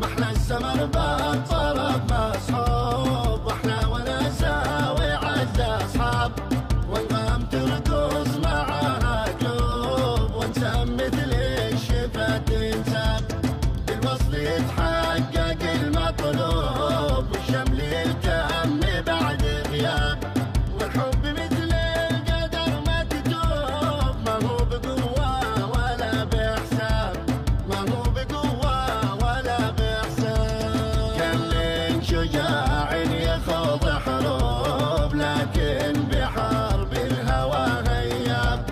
محلى السمر بالطرب مصحوب، واحنا ونساوي عز اصحاب، والغام ترقص معانا قلوب، ونسم مثل الشفا تنساب، بالوصل يتحقق المطلوب، والشمل يلتم بعد غياب، والحب مثل القدر مكتوب، ما هو بقوة ولا بحساب، ما هو بقوة ولا بحساب. كان من شجاع يخوض حروب، لكن بحرب الهوى غياب،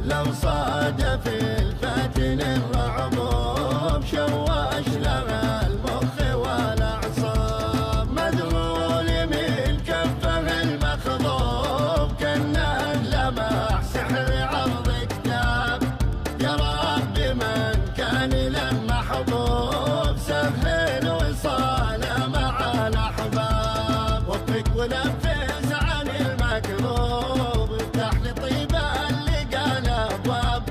لو صادف الفتن الرعبوب، شوش لها المخ والاعصاب، مذهول من كفه المخضوب، كانه لمح سحر عرض كتاب، يا رب من كان له محبوب، سهل وصاله مع الاحباب، وفق ونفس عن المكروب، افتح لطيب اللقى الابواب،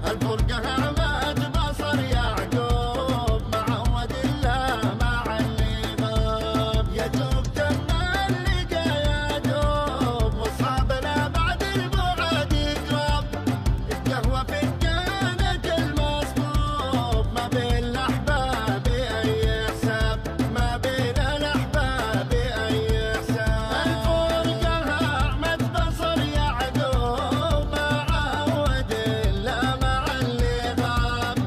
الفرقه عمت بصر يعقوب، معود الله مع اللي غاب، يدوب تم اللقى يدوب، واصحابنا بعد البعد يقرب، القهوه فنجانة المصبوب، ما بين الاحباب اي حساب، ما بين الاحباب اي حساب، الفرقه عمت بصر يعقوب، معود الله مع اللي غاب،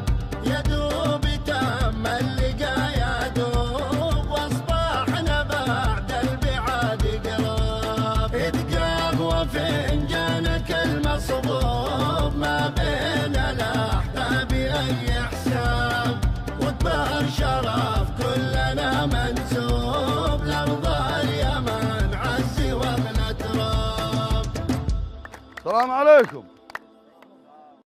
يدوب تم اللقى يدوب، واصبحنا بعد البعاد قراب، اتقهوى فنجانك المصبوب، ما بين الاحباب اي حساب، وكبر شرف كلنا منسوب، لارض اليمن عز وابن تراب. السلام عليكم.